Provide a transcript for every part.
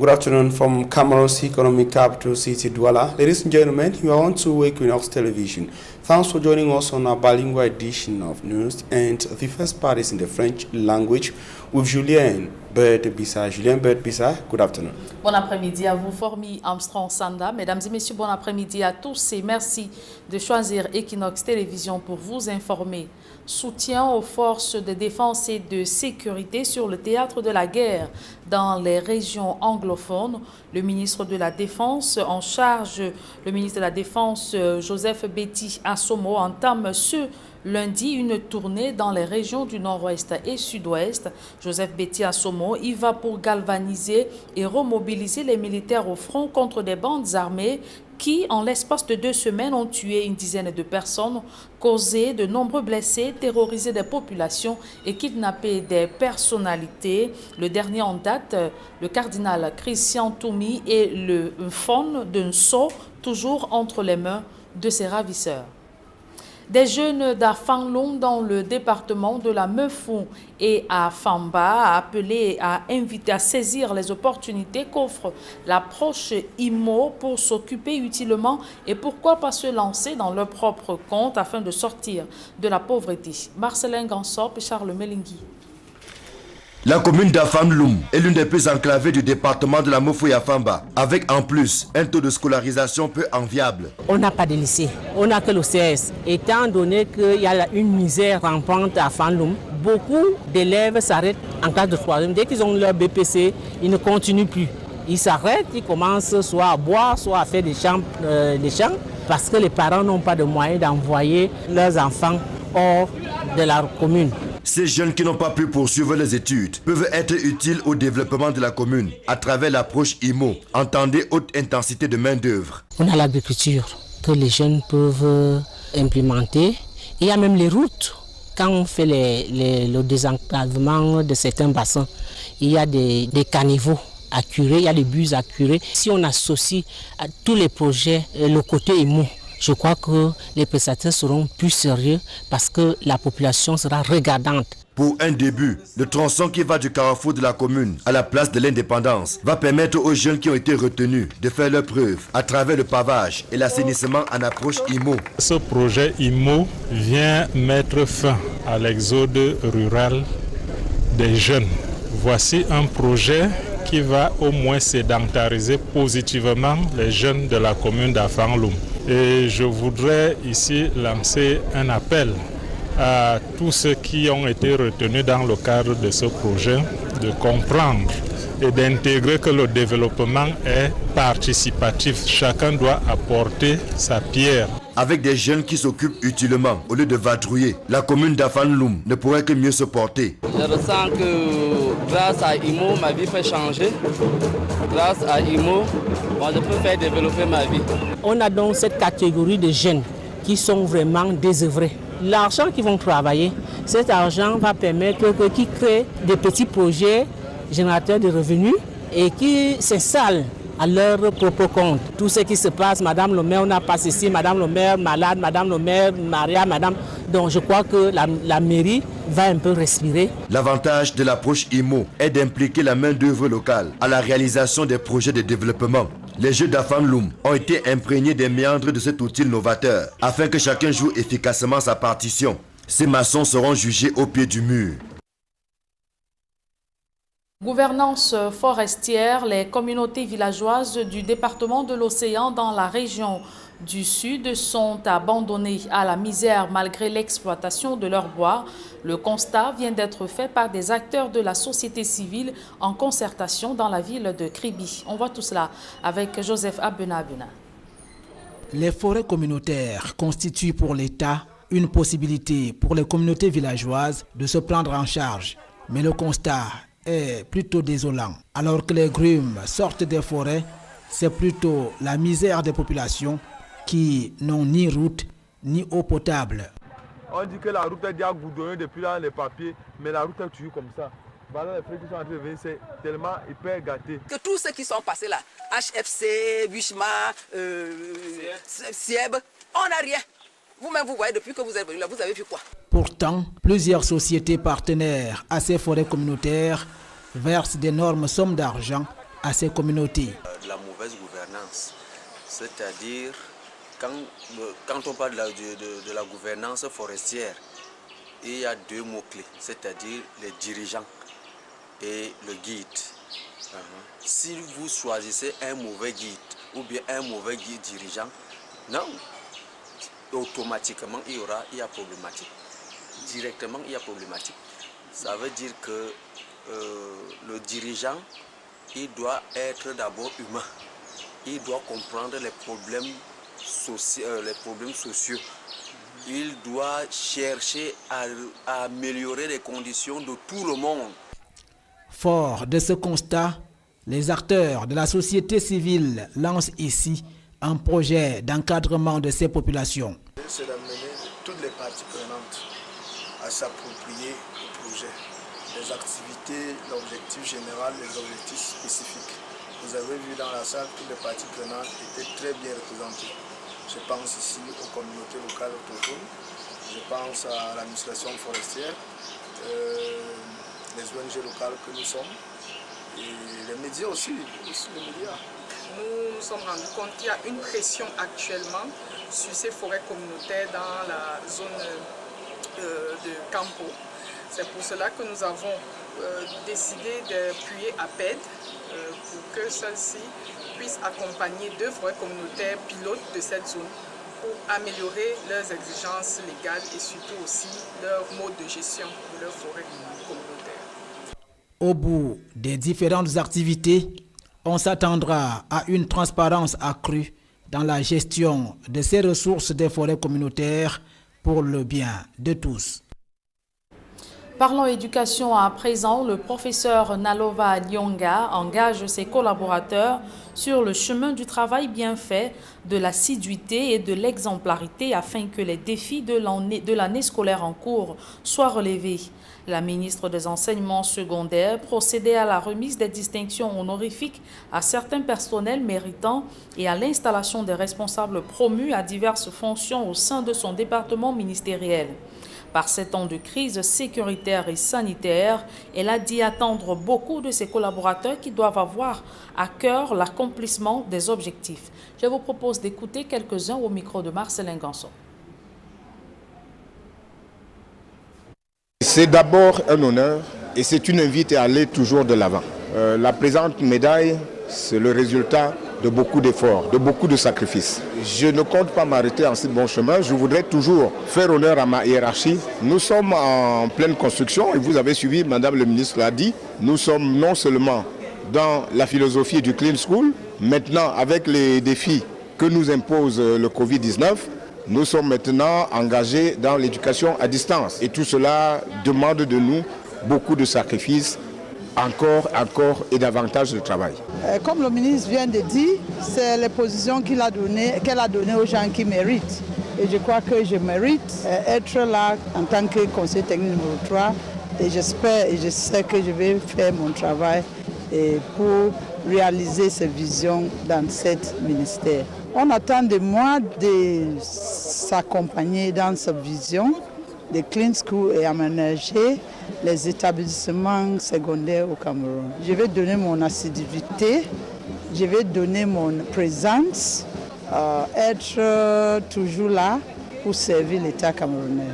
Good afternoon from Cameroon's economic capital city, Douala. Ladies and gentlemen, you are on to Equinox Television. Thanks for joining us on our bilingual edition of news, and the first part is in the French language with Julien Bert-Bissa. Julien Bert-Bissa, good afternoon. Bon après-midi à vous, Formi Armstrong Sanda. Mesdames et messieurs, bon après-midi à tous et merci de choisir Equinox Télévision pour vous informer. Soutien aux forces de défense et de sécurité sur le théâtre de la guerre dans les régions anglophones. Le ministre de la Défense en charge, le ministre de la Défense Joseph Betty Assomo entame ce lundi une tournée dans les régions du nord-ouest et sud-ouest. Joseph Betty Assomo y va pour galvaniser et remobiliser les militaires au front contre des bandes armées qui, en l'espace de 2 semaines, ont tué une dizaine de personnes, causé de nombreux blessés, terrorisé des populations et kidnappé des personnalités. Le dernier en date, le cardinal Christian Toumi et le faune d'un sceau, toujours entre les mains de ses ravisseurs. Des jeunes d'Afanlong dans le département de la Meufou et à Famba appelés à inviter à saisir les opportunités qu'offre l'approche IMO pour s'occuper utilement et pourquoi pas se lancer dans leur propre compte afin de sortir de la pauvreté. Marcelin Gansop et Charles Melingui. La commune d'Afanlong est l'une des plus enclavées du département de la Meufou et Famba, avec en plus un taux de scolarisation peu enviable. On n'a pas de lycée, on n'a que le CS. Étant donné qu'il y a une misère rampante à Afanlong, beaucoup d'élèves s'arrêtent en classe de 3e. Dès qu'ils ont leur BPC, ils ne continuent plus. Ils s'arrêtent, ils commencent soit à boire, soit à faire des champs parce que les parents n'ont pas de moyens d'envoyer leurs enfants hors de la commune. Ces jeunes qui n'ont pas pu poursuivre les études peuvent être utiles au développement de la commune à travers l'approche IMO, entendez haute intensité de main-d'œuvre. On a l'agriculture que les jeunes peuvent implémenter. Il y a même les routes. Quand on fait le désenclavement de certains bassins, il y a des caniveaux à curer, il y a des bus à curer. Si on associe à tous les projets le côté IMO, je crois que les prestataires seront plus sérieux parce que la population sera regardante. Pour un début, le tronçon qui va du carrefour de la commune à la place de l'Indépendance va permettre aux jeunes qui ont été retenus de faire leurs preuves à travers le pavage et l'assainissement en approche IMO. Ce projet IMO vient mettre fin à l'exode rural des jeunes. Voici un projet qui va au moins sédentariser positivement les jeunes de la commune d'Afanlong. Et je voudrais ici lancer un appel à tous ceux qui ont été retenus dans le cadre de ce projet de comprendre et d'intégrer que le développement est participatif. Chacun doit apporter sa pierre. Avec des jeunes qui s'occupent utilement au lieu de vadrouiller, la commune d'Afanlong ne pourrait que mieux se porter. Je ressens que grâce à IMO, ma vie peut changer. Grâce à IMO, je peux faire développer ma vie. On a donc cette catégorie de jeunes qui sont vraiment désœuvrés. L'argent qu'ils vont travailler, cet argent va permettre qu'ils créent des petits projets générateurs de revenus et qui s'installent à leur propre compte. Tout ce qui se passe, Madame le maire, on n'a pas ceci, Madame le maire malade, Madame le maire Maria, Madame... Donc je crois que la mairie va un peu respirer. L'avantage de l'approche IMO est d'impliquer la main-d'œuvre locale à la réalisation des projets de développement. Les jeux d'Afanlong ont été imprégnés des méandres de cet outil novateur afin que chacun joue efficacement sa partition. Ces maçons seront jugés au pied du mur. Gouvernance forestière, les communautés villageoises du département de l'Océan dans la région du Sud sont abandonnées à la misère malgré l'exploitation de leur bois. Le constat vient d'être fait par des acteurs de la société civile en concertation dans la ville de Kribi. On voit tout cela avec Joseph Abena. Les forêts communautaires constituent pour l'État une possibilité pour les communautés villageoises de se prendre en charge. Mais le constat est plutôt désolant. Alors que les grumes sortent des forêts, c'est plutôt la misère des populations qui n'ont ni route ni eau potable. On dit que la route est déjà goudronnée depuis dans les papiers, mais la route est toujours comme ça. Voilà, les frères qui sont en train de venir, c'est tellement hyper gâté. Que tous ceux qui sont passés là, HFC, Bushma, Sieb, on n'a rien. Vous-même, vous voyez, depuis que vous êtes venus là, vous avez vu quoi? Pourtant, plusieurs sociétés partenaires à ces forêts communautaires versent d'énormes sommes d'argent à ces communautés. De la mauvaise gouvernance, c'est-à-dire quand on parle de la gouvernance forestière, il y a deux mots-clés, c'est-à-dire les dirigeants et le guide. Si vous choisissez un mauvais guide ou bien un mauvais guide dirigeant, non, automatiquement il y a problématique. Directement il y a problématique. Ça veut dire que le dirigeant, il doit être d'abord humain. Il doit comprendre les problèmes sociaux. Il doit chercher à améliorer les conditions de tout le monde. Fort de ce constat, les acteurs de la société civile lancent ici un projet d'encadrement de ces populations. C'est d'amener toutes les parties prenantes à s'approprier le projet, les activités, l'objectif général, les objectifs spécifiques. Vous avez vu dans la salle, toutes les parties prenantes étaient très bien représentées. Je pense ici aux communautés locales autochtones, je pense à l'administration forestière, les ONG locales que nous sommes, et les médias aussi les médias. Nous nous sommes rendus compte qu'il y a une pression actuellement sur ces forêts communautaires dans la zone de Campo. C'est pour cela que nous avons décidé d'appuyer APED pour que celle-ci puisse accompagner 2 forêts communautaires pilotes de cette zone pour améliorer leurs exigences légales et surtout aussi leur mode de gestion de leurs forêts communautaires. Au bout des différentes activités, on s'attendra à une transparence accrue dans la gestion de ces ressources des forêts communautaires pour le bien de tous. Parlons éducation à présent. Le professeur Nalova Nyonga engage ses collaborateurs sur le chemin du travail bien fait, de l'assiduité et de l'exemplarité afin que les défis de l'année scolaire en cours soient relevés. La ministre des Enseignements secondaires procédait à la remise des distinctions honorifiques à certains personnels méritants et à l'installation des responsables promus à diverses fonctions au sein de son département ministériel. Par ces temps de crise sécuritaire et sanitaire, elle a dit attendre beaucoup de ses collaborateurs qui doivent avoir à cœur l'accomplissement des objectifs. Je vous propose d'écouter quelques-uns au micro de Marcelin Ganson. C'est d'abord un honneur et c'est une invite à aller toujours de l'avant. La présente médaille, c'est le résultat de beaucoup d'efforts, de beaucoup de sacrifices. Je ne compte pas m'arrêter en ce bon chemin. Je voudrais toujours faire honneur à ma hiérarchie. Nous sommes en pleine construction et vous avez suivi, Madame le ministre l'a dit, nous sommes non seulement dans la philosophie du Clean School, maintenant avec les défis que nous impose le Covid-19, nous sommes maintenant engagés dans l'éducation à distance. Et tout cela demande de nous beaucoup de sacrifices, encore et davantage de travail. Comme le ministre vient de dire, c'est les positions qu'elle a données aux gens qui méritent. Et je crois que je mérite être là en tant que conseiller technique numéro 3. Et j'espère et je sais que je vais faire mon travail pour réaliser ces visions dans cet ministère. On attend de moi de s'accompagner dans cette vision de Clean School et aménager les établissements secondaires au Cameroun. Je vais donner mon assiduité, je vais donner mon présence, être toujours là pour servir l'État camerounais.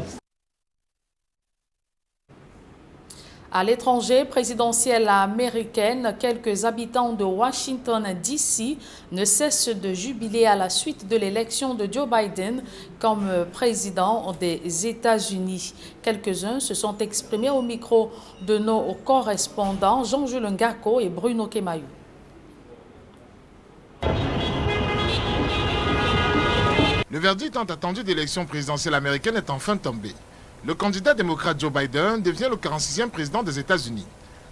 À l'étranger, présidentielle américaine, quelques habitants de Washington, D.C. ne cessent de jubiler à la suite de l'élection de Joe Biden comme président des États-Unis. Quelques-uns se sont exprimés au micro de nos correspondants Jean-Jules Ngako et Bruno Kemayou. Le verdict tant attendu d'élection présidentielle américaine est enfin tombé. Le candidat démocrate Joe Biden devient le 46e président des États-Unis.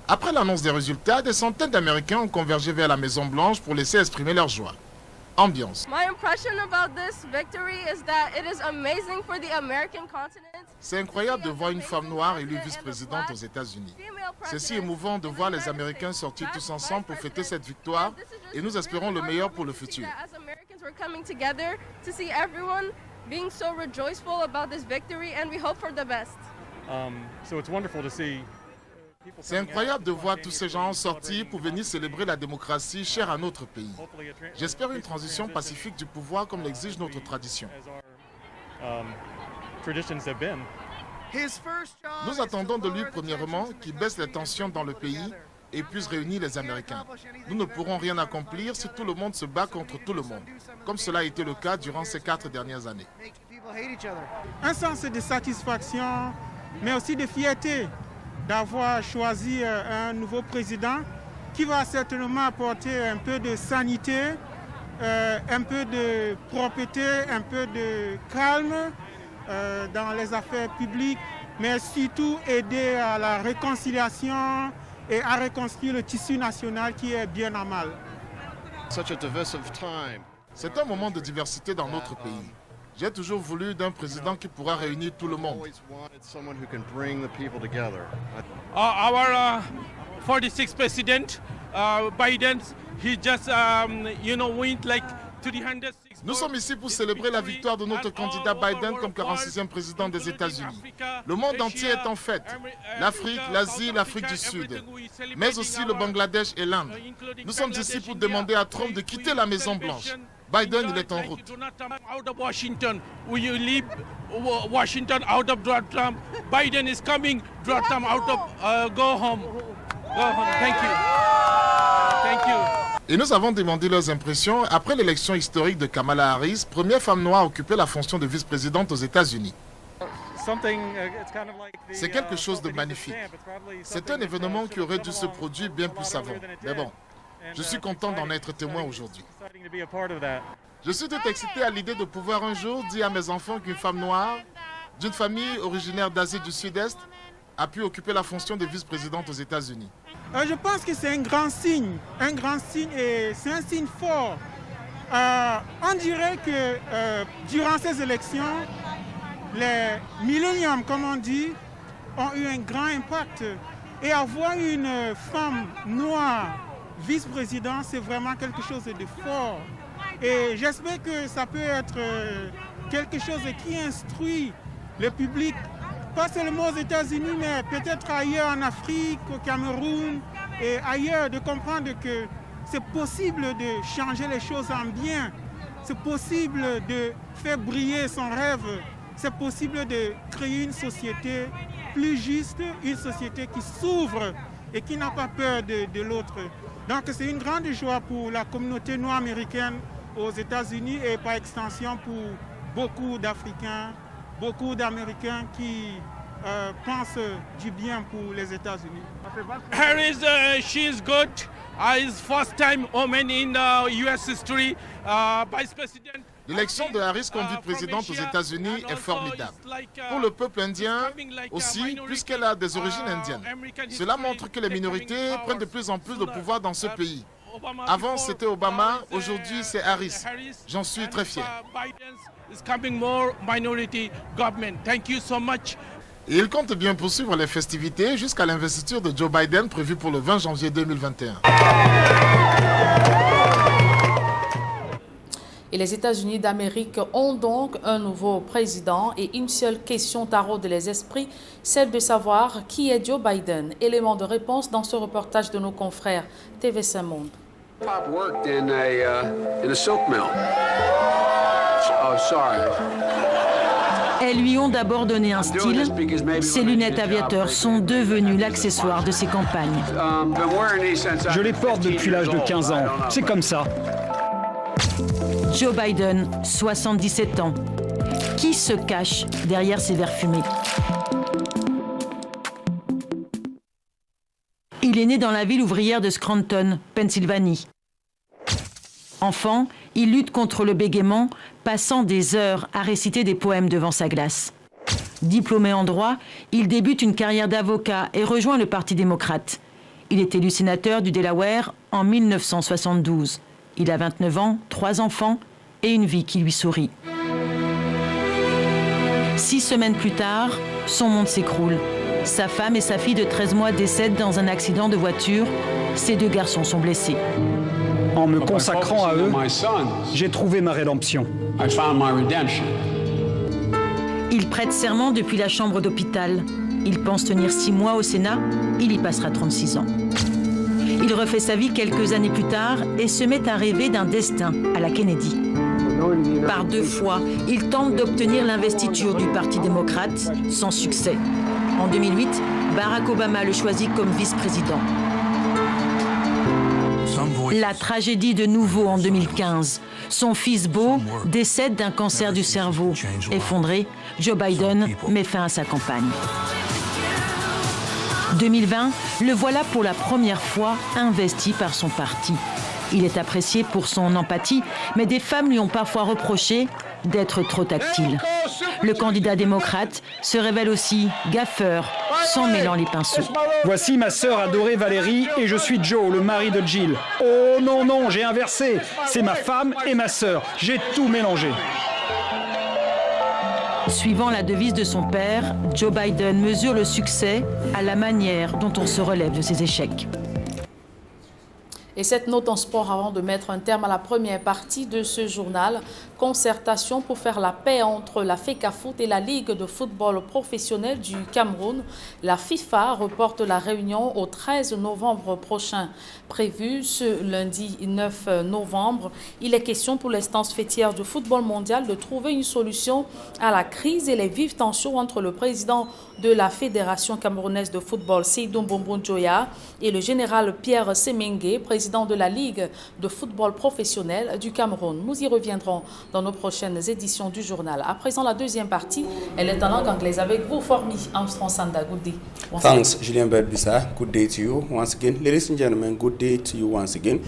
Après l'annonce des résultats, des centaines d'Américains ont convergé vers la Maison-Blanche pour laisser exprimer leur joie. Ambiance. C'est incroyable de voir une femme noire élue vice-présidente aux États-Unis. C'est si émouvant de voir les Américains sortir tous ensemble pour fêter cette victoire et nous espérons le meilleur pour le futur. Being so rejoiceful about this victory, and we hope for the best. So it's wonderful to see. C'est incroyable de voir tous ces gens sortir pour venir célébrer la démocratie chère à notre pays. J'espère une transition pacifique du pouvoir comme l'exige notre tradition. Nous attendons de lui, premièrement, qu'il baisse les tensions dans le pays et puisse réunir les Américains. Nous ne pourrons rien accomplir si tout le monde se bat contre tout le monde, comme cela a été le cas durant ces 4 dernières années. Un sens de satisfaction, mais aussi de fierté d'avoir choisi un nouveau président qui va certainement apporter un peu de sanité, un peu de propreté, un peu de calme dans les affaires publiques, mais surtout aider à la réconciliation et à reconstruire le tissu national qui est bien à mal. C'est un moment de diversité dans notre pays. J'ai toujours voulu d'un président qui pourra réunir tout le monde. Our 46th president, Biden, he just, went like 306. Nous sommes ici pour célébrer la victoire de notre candidat Biden comme 46e président des États-Unis. Le monde entier est en fête. L'Afrique, l'Asie, l'Afrique du Sud, mais aussi le Bangladesh et l'Inde. Nous sommes ici pour demander à Trump de quitter la Maison-Blanche. Biden, il est en route. Out of Washington, we leave Washington out of Donald Trump. Biden is coming. Donald Trump out of go home. Go home. Thank you. Thank you. Et nous avons demandé leurs impressions après l'élection historique de Kamala Harris, première femme noire à occuper la fonction de vice-présidente aux États-Unis. C'est quelque chose de magnifique. C'est un événement qui aurait dû se produire bien plus avant. Mais bon, je suis content d'en être témoin aujourd'hui. Je suis tout excité à l'idée de pouvoir un jour dire à mes enfants qu'une femme noire, d'une famille originaire d'Asie du Sud-Est, a pu occuper la fonction de vice-présidente aux États-Unis. Je pense que c'est un grand signe et c'est un signe fort. On dirait que durant ces élections, les milléniums, comme on dit, ont eu un grand impact. Et avoir une femme noire vice-présidente, c'est vraiment quelque chose de fort. Et j'espère que ça peut être quelque chose qui instruit le public, pas seulement aux États-Unis, mais peut-être ailleurs en Afrique, au Cameroun et ailleurs, de comprendre que c'est possible de changer les choses en bien. C'est possible de faire briller son rêve. C'est possible de créer une société plus juste, une société qui s'ouvre et qui n'a pas peur de l'autre. Donc c'est une grande joie pour la communauté noire américaine aux États-Unis et par extension pour beaucoup d'Africains, beaucoup d'Américains qui pensent du bien pour les États-Unis. Harris, she is good. Is first time woman in U.S. history, vice president. L'élection de Harris comme vice-présidente aux États-Unis est formidable. Pour le peuple indien aussi, puisqu'elle a des origines indiennes. Cela montre que les minorités prennent de plus en plus de pouvoir dans ce pays. Avant, c'était Obama, aujourd'hui, c'est Harris. J'en suis très fier. Et il compte bien poursuivre les festivités jusqu'à l'investiture de Joe Biden prévue pour le 20 janvier 2021. Et les États-Unis d'Amérique ont donc un nouveau président et une seule question taraude les esprits, celle de savoir qui est Joe Biden. Élément de réponse dans ce reportage de nos confrères TV5 Monde. Pop worked in a silk mill. Oh, sorry. Elles lui ont d'abord donné un style. Ses lunettes aviateurs sont devenues l'accessoire de ses campagnes. Je les porte depuis l'âge de 15 ans. C'est comme ça. Joe Biden, 77 ans. Qui se cache derrière ses verres fumés? Il est né dans la ville ouvrière de Scranton, Pennsylvanie. Enfant, il lutte contre le bégaiement, passant des heures à réciter des poèmes devant sa glace. Diplômé en droit, il débute une carrière d'avocat et rejoint le Parti démocrate. Il est élu sénateur du Delaware en 1972. Il a 29 ans, 3 enfants et une vie qui lui sourit. 6 semaines plus tard, son monde s'écroule. Sa femme et sa fille de 13 mois décèdent dans un accident de voiture. Ses 2 garçons sont blessés. En me consacrant à eux, j'ai trouvé ma rédemption. Il prête serment depuis la chambre d'hôpital. Il pense tenir 6 mois au Sénat, il y passera 36 ans. Il refait sa vie quelques années plus tard et se met à rêver d'un destin à la Kennedy. Par 2 fois, il tente d'obtenir l'investiture du Parti démocrate, sans succès. En 2008, Barack Obama le choisit comme vice-président. La tragédie de nouveau en 2015. Son fils Beau décède d'un cancer du cerveau. Effondré, Joe Biden met fin à sa campagne. 2020, le voilà pour la première fois investi par son parti. Il est apprécié pour son empathie, mais des femmes lui ont parfois reproché d'être trop tactile. Le candidat démocrate se révèle aussi gaffeur, s'en mêlant les pinceaux. Voici ma sœur adorée Valérie et je suis Joe, le mari de Jill. Oh non, non, j'ai inversé. C'est ma femme et ma sœur. J'ai tout mélangé. Suivant la devise de son père, Joe Biden mesure le succès à la manière dont on se relève de ses échecs. Et cette note en sport avant de mettre un terme à la première partie de ce journal. Concertation pour faire la paix entre la FECAFOOT et la Ligue de football professionnel du Cameroun. La FIFA reporte la réunion au 13 novembre prochain. Prévu ce lundi 9 novembre, il est question pour l'instance fêtière du football mondial de trouver une solution à la crise et les vives tensions entre le président de la Fédération camerounaise de football, Seydou Mbombo Njoya, et le général Pierre Semengue, président de la Ligue de football professionnel du Cameroun. Nous y reviendrons dans nos prochaines éditions du journal. À présent, la deuxième partie, elle est en langue anglaise avec vous, Formi Armstrong Sanda. Good day. Thanks, Julien Berbisa. Good day to you once again. Ladies and gentlemen, good day to you once again.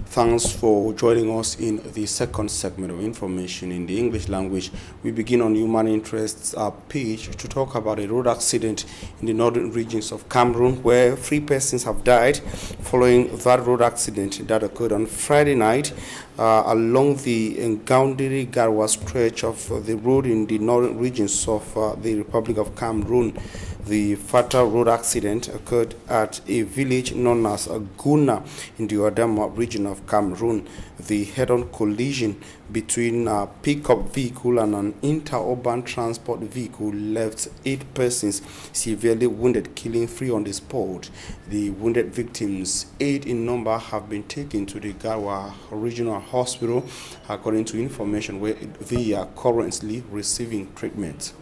Thanks for joining us in the second segment of information in the English language. We begin on human interests page to talk about a road accident in the northern regions of Cameroon where 3 persons have died following that road accident that occurred on Friday night along the Ngaoundiri-Garwa stretch of the road in the northern regions of the Republic of Cameroon. The fatal road accident occurred at a village known as Guna in the Odama region of Cameroon. The head-on collision between a pickup vehicle and an interurban transport vehicle left 8 persons severely wounded, killing 3 on the spot. The wounded victims, 8 in number, have been taken to the Garwa Regional Hospital, according to information where they are currently receiving treatment.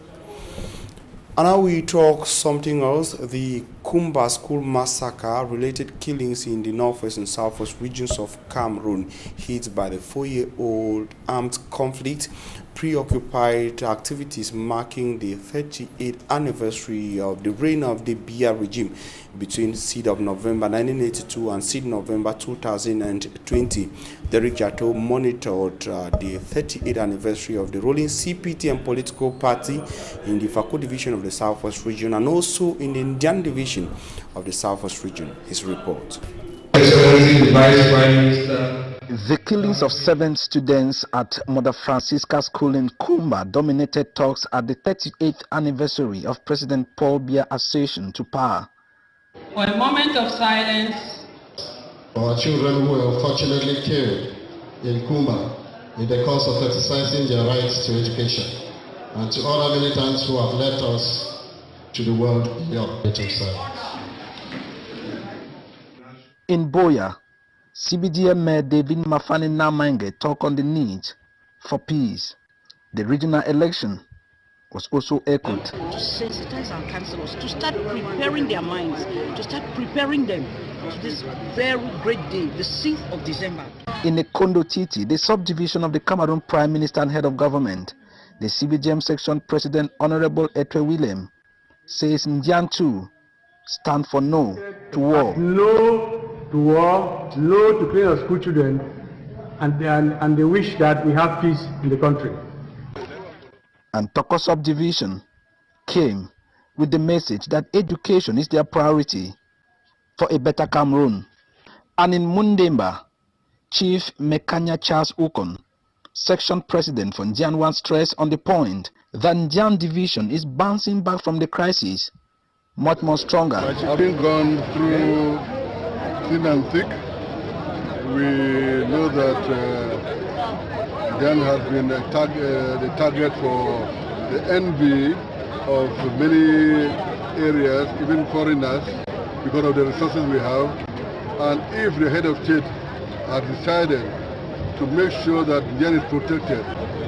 And now we talk something else. The Kumba school massacre related killings in the northwest and southwest regions of Cameroon hit by the 4-year-old armed conflict preoccupied activities marking the 38th anniversary of the reign of the Biya regime between 6th of November 1982 and 6th November 2020. Derek Jato monitored the 38th anniversary of the ruling CPTM political party in the Fako division of the Southwest region and also in the Indian division of the Southwest region. His report. The killings of 7 students at Mother Francisca School in Kumba dominated talks at the 38th anniversary of President Paul Biya's accession to power. For a moment of silence. For our children who were unfortunately killed in Kumba in the course of exercising their rights to education, and to other militants who have led us to the world beyond themselves. In Boya, CBDM Mayor David Mafani Namange talked on the need for peace. The regional election was also echoed. To sensitize our councillors, to start preparing their minds, to start preparing them to this very great day, the 6th of December. In Ekondo Titi, the subdivision of the Cameroon Prime Minister and Head of Government, the CBGM Section President Honorable Etre Willem says Ndiantu stand for no to war. No to war, no to killing of school children, and they wish that we have peace in the country. And Toko subdivision came with the message that education is their priority for a better Cameroon. And in Mundemba, Chief Mekanya Charles Ukon, Section President for Njian stressed on the point that Njian division is bouncing back from the crisis much more stronger. Having gone through thin and thick, we know that Njian has been the target for the envy of many areas, even foreigners, because of the resources we have. And if the head of state has decided to make sure that Nigeria is protected,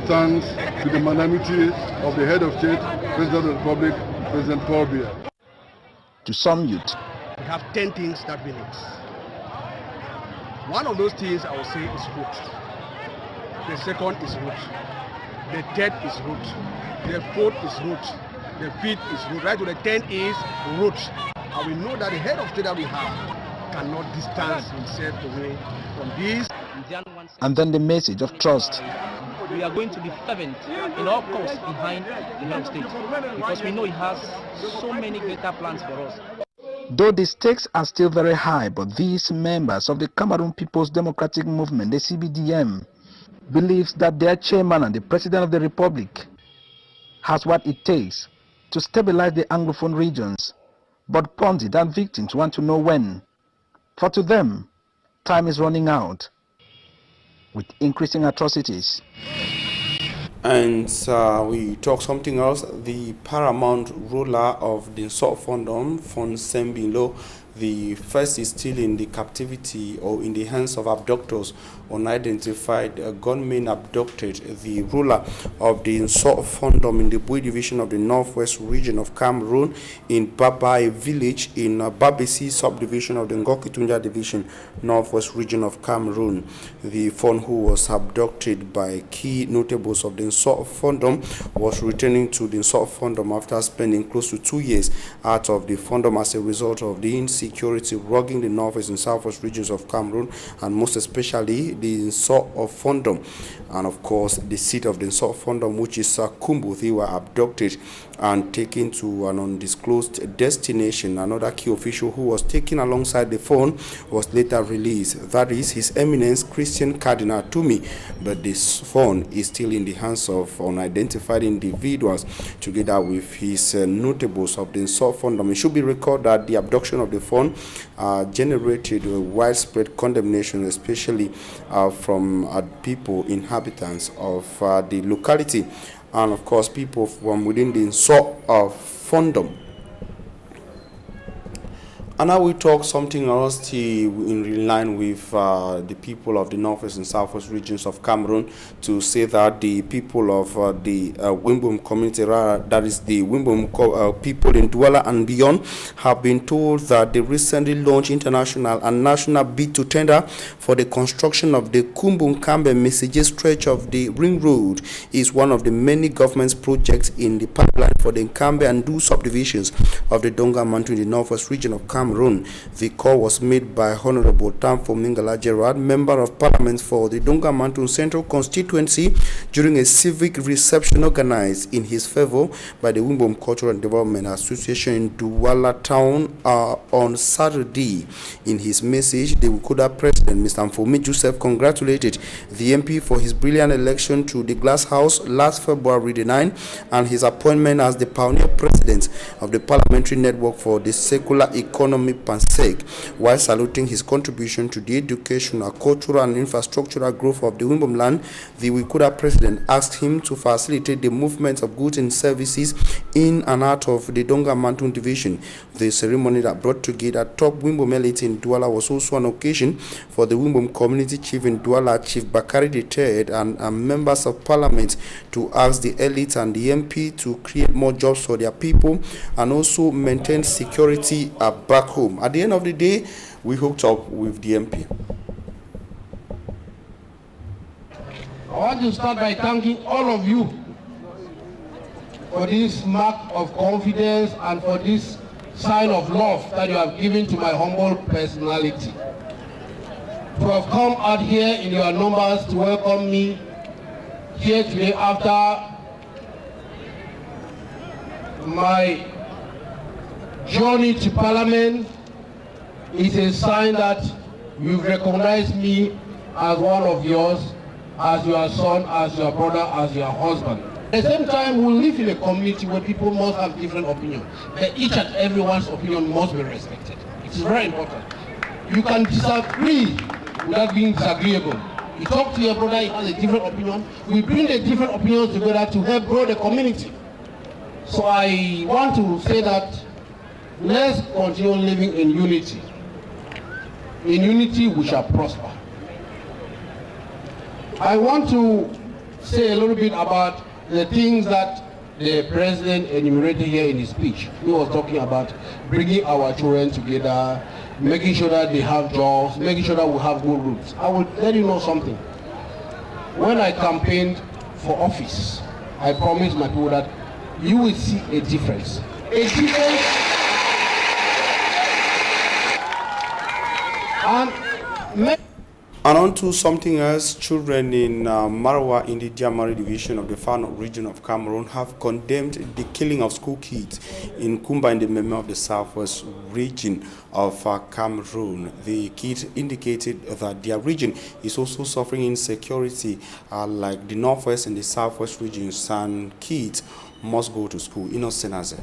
thanks to the magnanimity of the head of state, President of the Republic, President Paul Biya. To some youth, we have 10 things that we need. One of those things I would say is root. The second is root. The third is root. The fourth is root. The fifth is root. Right to the 10th is root. And we know that the head of state that we have cannot distance himself away from this. And then the message of trust. We are going to be fervent in all course behind the head of state, because we know he has so many greater plans for us. Though the stakes are still very high, but these members of the Cameroon People's Democratic Movement, the CBDM, believes that their chairman and the President of the Republic has what it takes to stabilize the Anglophone regions, but pundits and victims want to know when. For to them, time is running out with increasing atrocities. And we talk something else. The paramount ruler of the South Fondom, Fon Sembilo, the first is still in the captivity or in the hands of abductors. Unidentified gunmen abducted the ruler of the South Fondom in the Bui division of the northwest region of Cameroon in Babai village in Babesi subdivision of the Ngokitunja division, northwest region of Cameroon. The Fon, who was abducted by key notables of the South Fondom, was returning to the South Fondom after spending close to 2 years out of the Fondom as a result of the insecurity rogging the northwest and southwest regions of Cameroon, and most especially the South of Fondom, and of course the seat of the South Fondom, which is Kumbu. They were abducted and taken to an undisclosed destination. Another key official who was taken alongside the phone was later released. That is His Eminence Christian Cardinal Tumi, but this phone is still in the hands of unidentified individuals together with his notables of the South Fondom. It should be recorded that the abduction of the phone generated widespread condemnation, especially from people, inhabitants of the locality, and of course people from within the South Fondom. And now we talk something else in line with the people of the northwest and southwest regions of Cameroon, to say that the people of the Wimbum community, that is the Wimbum people in Douala and beyond, have been told that the recently launched international and national bid to tender for the construction of the Kumbum-Kambe Messages stretch of the Ring Road is one of the many government's projects in the pipeline for the Kambe and Du subdivisions of the Donga Mantu in the northwest region of Cameroon. The call was made by Honorable Tamfo Mingala Gerard, Member of Parliament for the Donga Mantu Central Constituency, during a civic reception organized in his favor by the Wimbum Cultural and Development Association in Douala Town on Saturday. In his message, the Wukuda President, Mr. Mfomi Joseph, congratulated the MP for his brilliant election to the Glass House last February the 9th and his appointment as the pioneer president of the Parliamentary Network for the Secular Economy PANSEC, while saluting his contribution to the educational, cultural and infrastructural growth of the Wimbum land. The Wikuda president asked him to facilitate the movement of goods and services in and out of the Donga Mantu division. The ceremony that brought together top Wimbum elite in Douala was also an occasion for the Wimbum community chief in Douala, Chief Bakari III, and members of parliament to ask the elite and the MP to create more jobs for their people and also maintain security back home. At the end of the day, we hooked up with the MP. I want to start by thanking all of you for this mark of confidence and for this sign of love that you have given to my humble personality. To have come out here in your numbers to welcome me here today after my journey to Parliament is a sign that you've recognized me as one of yours, as your son, as your brother, as your husband. At the same time, we live in a community where people must have different opinions, but each and everyone's opinion must be respected. It is very important. You can disagree without being disagreeable. You talk to your brother, he has a different opinion. We bring the different opinions together to help grow the community. So I want to say that let's continue living in unity. In unity we shall prosper. I want to say a little bit about the things that the president enumerated here in his speech. He was talking about bringing our children together, making sure that they have jobs, making sure that we have good roads. I will let you know something. When I campaigned for office, I promised my people that you will see a difference. A difference. And on to something else, children in Marwa in the Diamari division of the Fano region of Cameroon have condemned the killing of school kids in Kumba in the Meme of the southwest region of Cameroon. The kids indicated that their region is also suffering insecurity like the northwest and the southwest regions, and kids must go to school. Innocent Aze.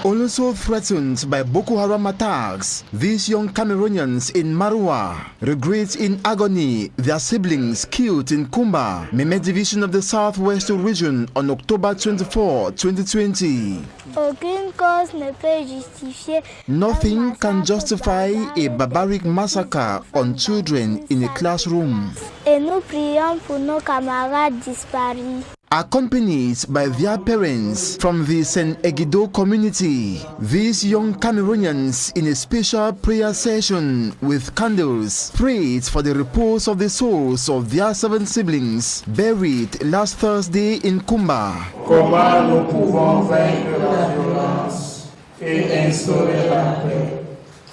Also threatened by Boko Haram attacks, these young Cameroonians in Marwa regret in agony their siblings killed in Kumba, Meme division of the southwest region on October 24, 2020. Aucune cause ne peut justifier. Nothing can justify a barbaric massacre on children in a classroom. Et nous prions pour nos camarades disparus. Accompanied by their parents from the St. Egido community, these young Cameroonians in a special prayer session with candles prayed for the repose of the souls of their 7 siblings buried last Thursday in Kumba. Comment nous pouvons vaincre la violence et instaurer la paix?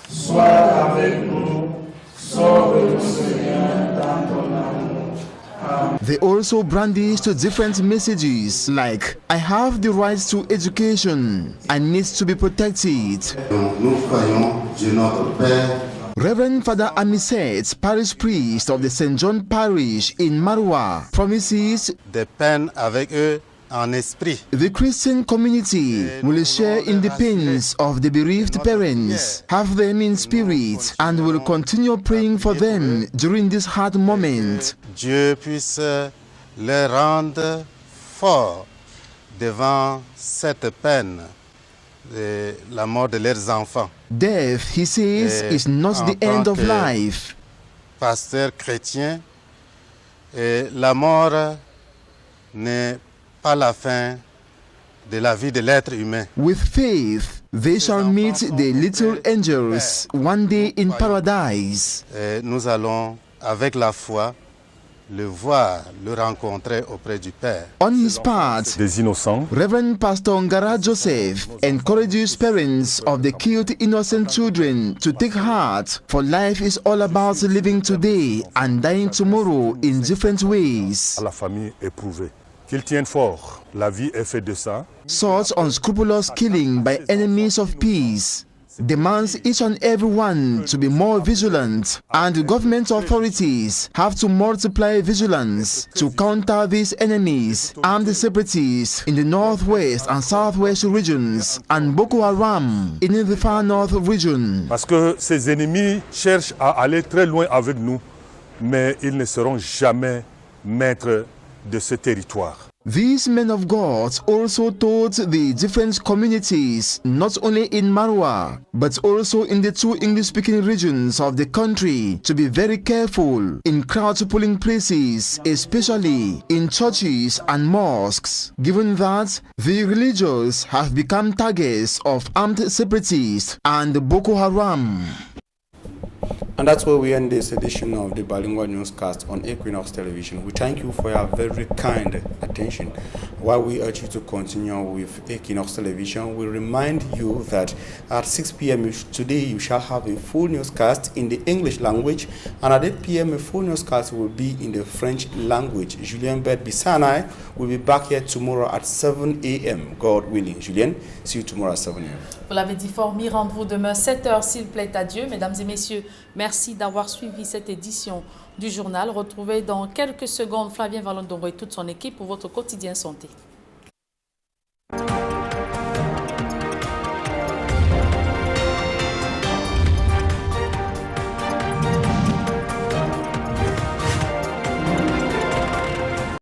Sois avec nous, sauve-nous Seigneur dans ton amour. They also brandished different messages like, I have the right to education, I need to be protected. Reverend Father Amiset, parish priest of the St. John Parish in Marwa, promises de peine avec eux en esprit. The Christian community will share in the pains of the bereaved parents, have them in spirit, and will continue praying for them during this hard moment. Dieu puisse les rendre forts devant cette peine de la mort de leurs enfants. Death, he says, is not the end of life. Pasteur chrétien, la mort n'est pas la fin de la vie de l'être humain. With faith, they shall meet the little angels one day in paradise. Nous allons, avec la foi, le voir, le rencontrer auprès du Père. On his part, des innocents, Reverend Pastor Ngara Joseph encourages parents of the killed innocent children to take heart, for life is all about living today and dying tomorrow in different ways. À la famille éprouvée, qu'ils tiennent fort, la vie est faite de ça. Such unscrupulous killing by enemies of peace demands each and every one to be more vigilant, and government authorities have to multiply vigilance to counter these enemies, armed separatists in the northwest and southwest regions, and Boko Haram in the far north region. Parce que ces ennemis cherchent à aller très loin avec nous, mais ils ne seront jamais maîtres de ce territoire. These men of God also told the different communities, not only in Marwa, but also in the 2 English-speaking regions of the country, to be very careful in crowd-pulling places, especially in churches and mosques, given that the religious have become targets of armed separatists and Boko Haram. And that's where we end this edition of the Bilingual Newscast on Equinox Television. We thank you for your very kind attention. While we urge you to continue with Equinox Television, we remind you that at 6 p.m. today you shall have a full newscast in the English language, and at 8 p.m. a full newscast will be in the French language. Julien Bert-Bissat and I will be back here tomorrow at 7 a.m. God willing. Julien, see you tomorrow at 7 a.m. Vous l'avez dit fort, rendez-vous demain 7h s'il plaît à Dieu. Mesdames et messieurs, merci d'avoir suivi cette édition du journal. Retrouvez dans quelques secondes Flavien Vallondoro et toute son équipe pour votre quotidien santé.